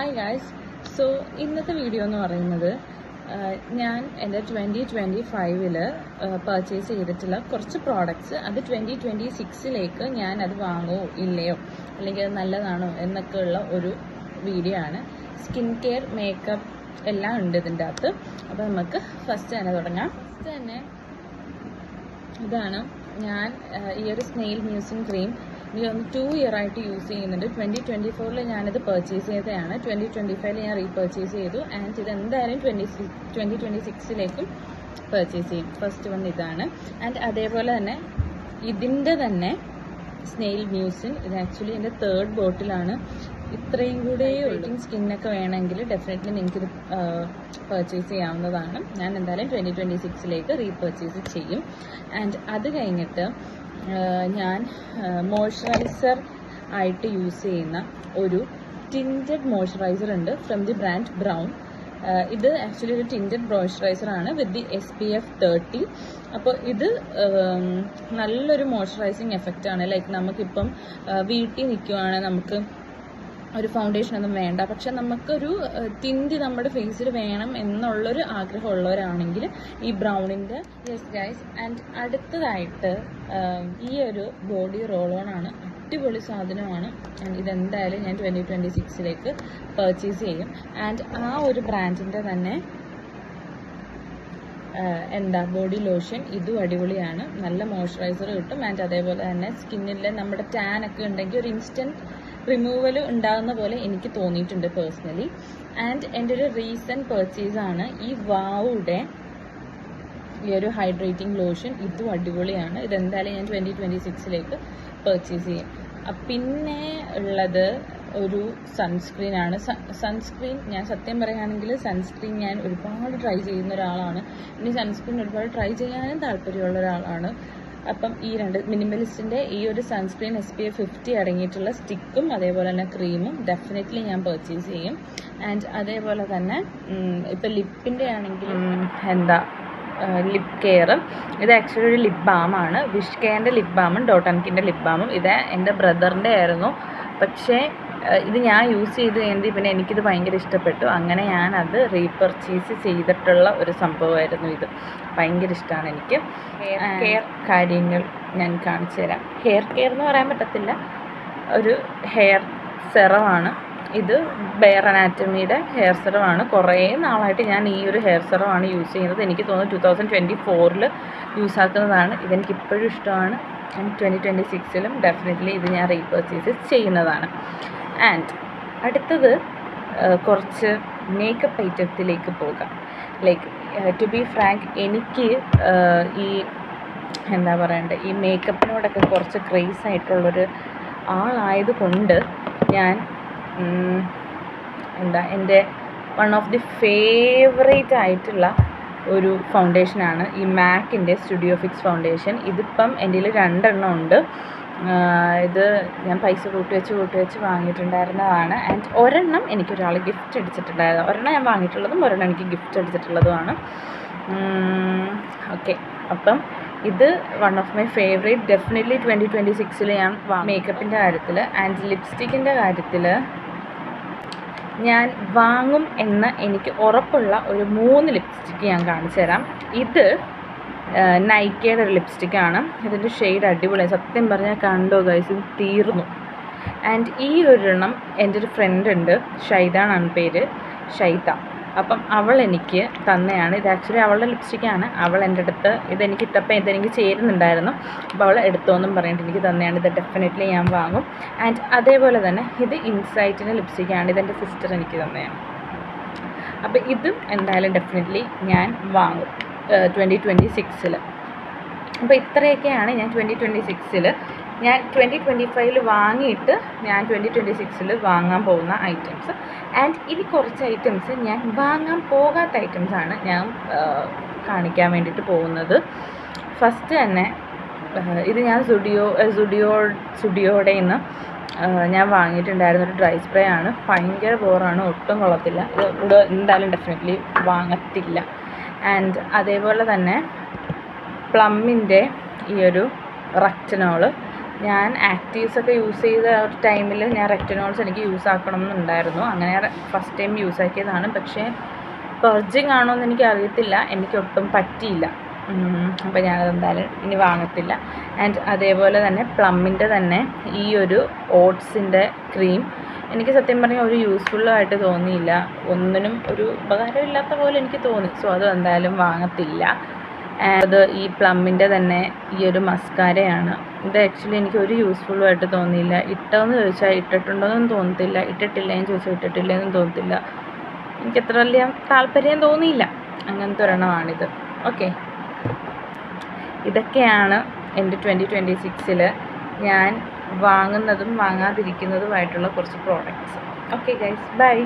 Hi guys. So ഇന്നത്തെ video എന്ന് പറയുന്നത് ഞാൻ എൻ്റെ 2025 പർച്ചേസ് ചെയ്തിട്ടുള്ള കുറച്ച് പ്രോഡക്റ്റ്സ് അത് 2026 ഞാൻ അത് വാങ്ങുമോ ഇല്ലയോ അല്ലെങ്കിൽ അത് നല്ലതാണോ എന്നൊക്കെയുള്ള ഒരു വീഡിയോ ആണ്. സ്കിൻ കെയർ, മേക്കപ്പ് എല്ലാം ഉണ്ട് ഇതിൻ്റെ അകത്ത്. അപ്പോൾ നമുക്ക് ഫസ്റ്റ് തന്നെ തുടങ്ങാം. ഫസ്റ്റ് തന്നെ ഇതാണ് ഞാൻ ഈ ഒരു സ്നെയിൽ മ്യൂസിൻ ക്രീം എനിക്ക് ഒന്ന് 2 ഇയർ ആയിട്ട് യൂസ് ചെയ്യുന്നുണ്ട്. 2024 ഞാനിത് പർച്ചേസ് ചെയ്തതാണ്. 2025 ഞാൻ റീപർച്ചേസ് ചെയ്തു. ആൻഡ് ഇത് എന്തായാലും 2026 പർച്ചേസ് ചെയ്യും. ഫസ്റ്റ് വൺ ഇതാണ്. ആൻഡ് അതേപോലെ തന്നെ ഇതിൻ്റെ തന്നെ സ്നെയിൽ മ്യൂസിൻ, ഇത് ആക്ച്വലി എൻ്റെ 3rd ബോട്ടിലാണ്. ഇത്രയും കൂടെ വെയിറ്റിംഗ് സ്കിന്നൊക്കെ വേണമെങ്കിൽ ഡെഫിനറ്റ്ലി നിങ്ങൾക്കിത് പർച്ചേസ് ചെയ്യാവുന്നതാണ്. ഞാൻ എന്തായാലും 2026 റീപർച്ചേസ് ചെയ്യും. ആൻഡ് അത് കഴിഞ്ഞിട്ട് ഞാൻ മോയ്സ്ചറൈസർ ആയിട്ട് യൂസ് ചെയ്യുന്ന ഒരു ടിൻറ്റഡ് മോയ്സ്ചറൈസർ ഉണ്ട് ഫ്രം ദി ബ്രാൻഡ് ബ്രൗൺ. ഇത് ആക്ച്വലി ഒരു ടിൻറ്റഡ് മോയ്സ്ചറൈസർ ആണ് വിത്ത് ദി SPF 30. അപ്പോൾ ഇത് നല്ലൊരു മോയ്സ്ചറൈസിങ് എഫക്റ്റ് ആണ്. ലൈക്ക് നമുക്കിപ്പം വീട്ടിൽ നിൽക്കുവാണെങ്കിൽ നമുക്ക് ഒരു ഫൗണ്ടേഷൻ ഒന്നും വേണ്ട, പക്ഷെ നമുക്കൊരു തിന്തി നമ്മുടെ ഫേസിൽ വേണം എന്നുള്ളൊരു ആഗ്രഹമുള്ളവരാണെങ്കിൽ ഈ ബ്രൗണിൻ്റെ യെസ് ഗൈസ്. ആൻഡ് അടുത്തതായിട്ട് ഈ ഒരു ബോഡി റോൾ ഓൺ ആണ്. അടിപൊളി സാധനമാണ്. ഇതെന്തായാലും ഞാൻ 2026 പർച്ചേസ് ചെയ്യും. ആൻഡ് ആ ഒരു ബ്രാൻഡിൻ്റെ തന്നെ ബോഡി ലോഷൻ, ഇതും അടിപൊളിയാണ്. നല്ല മോയ്സ്ചറൈസർ കിട്ടും. ആൻഡ് അതേപോലെ തന്നെ സ്കിന്നിലെ നമ്മുടെ ടാൻ ഒക്കെ ഉണ്ടെങ്കിൽ ഒരു ഇൻസ്റ്റൻറ്റ് റിമൂവൽ ഉണ്ടാകുന്ന പോലെ എനിക്ക് തോന്നിയിട്ടുണ്ട് പേഴ്സണലി. ആൻഡ് എൻ്റെ ഒരു റീസെൻറ്റ് പർച്ചേസാണ് ഈ വാവുടെ ഈ ഒരു ഹൈഡ്രേറ്റിംഗ് ലോഷൻ. ഇതും അടിപൊളിയാണ്. ഇതെന്തായാലും ഞാൻ 2026 പർച്ചേസ് ചെയ്യും. പിന്നെ ഉള്ളത് ഒരു സൺസ്ക്രീനാണ്. സൺസ്ക്രീൻ ഞാൻ സത്യം പറയുകയാണെങ്കിൽ സൺസ്ക്രീൻ ഞാൻ ഒരുപാട് ട്രൈ ചെയ്യുന്ന ഒരാളാണ്. ഇനി സൺസ്ക്രീൻ ഒരുപാട് ട്രൈ ചെയ്യാനും താല്പര്യമുള്ള ഒരാളാണ്. അപ്പം ഈ രണ്ട് മിനിമലിസ്റ്റിൻ്റെ ഈ ഒരു സൺസ്ക്രീൻ SPF 50 അടങ്ങിയിട്ടുള്ള സ്റ്റിക്കും അതേപോലെ തന്നെ ക്രീമും ഡെഫിനറ്റ്ലി ഞാൻ പർച്ചേസ് ചെയ്യും. ആൻഡ് അതേപോലെ തന്നെ ഇപ്പം ലിപ്പിൻ്റെ ആണെങ്കിൽ ലിപ് കെയർ, ഇത് ആക്ച്വലി ഒരു ലിപ് ബാമാണ്. വിഷ് കെയറിൻ്റെ ലിപ് ബാമും ഡോട്ടൻകിൻ്റെ ലിപ് ബാമും. ഇത് എൻ്റെ ബ്രദറിൻ്റെ ആയിരുന്നു. പക്ഷേ ഇത് ഞാൻ യൂസ് ചെയ്ത് കഴിഞ്ഞിട്ട് പിന്നെ എനിക്കിത് ഭയങ്കര ഇഷ്ടപ്പെട്ടു. അങ്ങനെ ഞാനത് റീപർച്ചേസ് ചെയ്തിട്ടുള്ള ഒരു സംഭവമായിരുന്നു ഇത്. ഭയങ്കര ഇഷ്ടമാണ് എനിക്ക്. ഹെയർ കെയർ കാര്യങ്ങൾ ഞാൻ കാണിച്ചു തരാം. ഹെയർ കെയർ എന്ന് പറയാൻ പറ്റത്തില്ല, ഒരു ഹെയർ സെറമാണ് ഇത്. ബെയർ അനാറ്റമിയുടെ ഹെയർ സെറമാണ്. കുറേ നാളായിട്ട് ഞാൻ ഈ ഒരു ഹെയർ സെറമാണ് യൂസ് ചെയ്യുന്നത്. എനിക്ക് തോന്നുന്നു 2024 യൂസ് ആക്കുന്നതാണ്. ഇതെനിക്ക് ഇപ്പോഴും ഇഷ്ടമാണ്. ആൻഡ് 2026 ഡെഫിനറ്റ്ലി ഇത് ഞാൻ റീപർച്ചേസ് ചെയ്യുന്നതാണ്. ആൻഡ് അടുത്തത് കുറച്ച് മേക്കപ്പ് ഐറ്റത്തിലേക്ക് പോകാം. ലൈക്ക് ടു ബി ഫ്രാങ്ക്, എനിക്ക് ഈ ഈ മേക്കപ്പിനോടൊക്കെ കുറച്ച് ക്രേസ് ആയിട്ടുള്ളൊരു ആളായതുകൊണ്ട് ഞാൻ എൻ്റെ വൺ ഓഫ് ദി ഫേവറേറ്റ് ആയിട്ടുള്ള ഒരു ഫൗണ്ടേഷനാണ് ഈ മാക്കിൻ്റെ സ്റ്റുഡിയോ ഫിക്സ് ഫൗണ്ടേഷൻ. ഇതിപ്പം എൻ്റെ കയ്യിൽ 2 എണ്ണം ഉണ്ട്. ഇത് ഞാൻ പൈസ കൂട്ടി വെച്ച് വാങ്ങിയിട്ടുണ്ടായിരുന്നതാണ്. ആൻഡ് ഒരെണ്ണം എനിക്കൊരാൾ ഗിഫ്റ്റ് അടിച്ചിട്ടുണ്ടായിരുന്നു. ഒരെണ്ണം ഞാൻ വാങ്ങിയിട്ടുള്ളതും ഒരെണ്ണം എനിക്ക് ഗിഫ്റ്റ് അടിച്ചിട്ടുള്ളതുമാണ്. ഓക്കെ, അപ്പം ഇത് one of my favourite. Definitely 2026 ഞാൻ മേക്കപ്പിൻ്റെ കാര്യത്തിൽ. ആൻഡ് ലിപ്സ്റ്റിക്കിൻ്റെ കാര്യത്തിൽ ഞാൻ വാങ്ങും എന്ന് എനിക്ക് ഉറപ്പുള്ള ഒരു 3 ലിപ്സ്റ്റിക്ക് ഞാൻ കാണിച്ചു തരാം. ഇത് നൈക്കയുടെ ഒരു ലിപ്സ്റ്റിക്കാണ്. ഇതിൻ്റെ ഷെയ്ഡ് അടിപൊളിയാണ്. സത്യം പറഞ്ഞാൽ കണ്ടോ ഗൈസ്, ഇത് തീർന്നു. ആൻഡ് ഈ ഒരെണ്ണം എൻ്റെ ഒരു ഫ്രണ്ട് ഉണ്ട്, ഷൈത എന്നാണ് പേര്, ഷൈത. അപ്പം അവൾ എനിക്ക് തന്നെയാണ്. ഇത് ആക്ച്വലി അവളുടെ ലിപ്സ്റ്റിക്കാണ്. അവൾ എൻ്റെ അടുത്ത് ഇതെനിക്ക് ഇട്ടപ്പോൾ ഇതെനിക്ക് ചേരുന്നുണ്ടായിരുന്നു. അപ്പോൾ അവൾ എടുത്തോന്നും പറഞ്ഞിട്ട് എനിക്ക് തന്നെയാണ്. ഇത് ഡെഫിനറ്റ്ലി ഞാൻ വാങ്ങും. ആൻഡ് അതേപോലെ തന്നെ ഇത് ഇൻസൈറ്റിൻ്റെ ലിപ്സ്റ്റിക്കാണ്. ഇതെൻ്റെ സിസ്റ്റർ എനിക്ക് തന്നെയാണ്. അപ്പോൾ ഇതും എന്തായാലും ഡെഫിനറ്റ്ലി ഞാൻ വാങ്ങും 2026. അപ്പോൾ ഇത്രയൊക്കെയാണ് ഞാൻ 2026 ഞാൻ 2025 വാങ്ങിയിട്ട് ഞാൻ 2026 വാങ്ങാൻ പോകുന്ന ഐറ്റംസ്. ആൻഡ് ഇനി കുറച്ച് ഐറ്റംസ് ഞാൻ വാങ്ങാൻ പോകാത്ത ഐറ്റംസാണ് ഞാൻ കാണിക്കാൻ വേണ്ടിയിട്ട് പോകുന്നത്. ഫസ്റ്റ് തന്നെ ഇത് ഞാൻ സുഡിയോയുടെ നിന്ന് ഞാൻ വാങ്ങിയിട്ടുണ്ടായിരുന്ന ഒരു ഡ്രൈ സ്പ്രേ ആണ്. ഭയങ്കര ബോറാണ്, ഒട്ടും കൊള്ളത്തില്ല. ഇത് എന്തായാലും ഡെഫിനറ്റ്ലി വാങ്ങത്തില്ല. ആൻഡ് അതേപോലെ തന്നെ പ്ലമ്മിൻ്റെ ഈ ഒരു റക്റ്റനോള് ഞാൻ ആക്റ്റീവ്സൊക്കെ യൂസ് ചെയ്ത ഒരു ടൈമിൽ ഞാൻ റെക്റ്റിനോൾസ് എനിക്ക് യൂസ് ആക്കണം എന്നുണ്ടായിരുന്നു. അങ്ങനെ ഫസ്റ്റ് ടൈം യൂസ് ആക്കിയതാണ്. പക്ഷേ പെർജിങ് ആണോ എന്ന് എനിക്ക് അറിയത്തില്ല, എനിക്കൊട്ടും പറ്റിയില്ല. അപ്പോൾ ഞാനതെന്തായാലും ഇനി വാങ്ങത്തില്ല. ആൻഡ് അതേപോലെ തന്നെ പ്ലമ്മിൻ്റെ തന്നെ ഈ ഒരു ഓട്സിൻ്റെ ക്രീം എനിക്ക് സത്യം പറഞ്ഞാൽ ഒരു യൂസ്ഫുള്ളായിട്ട് തോന്നിയില്ല. ഒന്നിനും ഒരു ഉപകാരമില്ലാത്ത പോലെ എനിക്ക് തോന്നി. സോ അത് എന്തായാലും വാങ്ങത്തില്ല. അത് ഈ പ്ലമ്മിൻ്റെ തന്നെ ഈ ഒരു മസ്കാരയാണ്. ഇത് ആക്ച്വലി എനിക്ക് ഒരു യൂസ്ഫുള്ളുമായിട്ട് തോന്നിയില്ല. ഇട്ടോയെന്ന് ചോദിച്ചാൽ ഇട്ടിട്ടുണ്ടോയെന്നും തോന്നത്തില്ല, ഇട്ടിട്ടില്ലേന്ന് ചോദിച്ചാൽ ഇട്ടിട്ടില്ലേന്നും തോന്നത്തില്ല. എനിക്കത്ര വലിയ താല്പര്യം തോന്നിയില്ല. അങ്ങനത്തെ ഒരെണ്ണമാണിത്. ഓക്കെ, ഇതൊക്കെയാണ് എൻ്റെ 2026 ഞാൻ വാങ്ങുന്നതും വാങ്ങാതിരിക്കുന്നതുമായിട്ടുള്ള കുറച്ച് പ്രോഡക്റ്റ്സ്. Okay guys, by.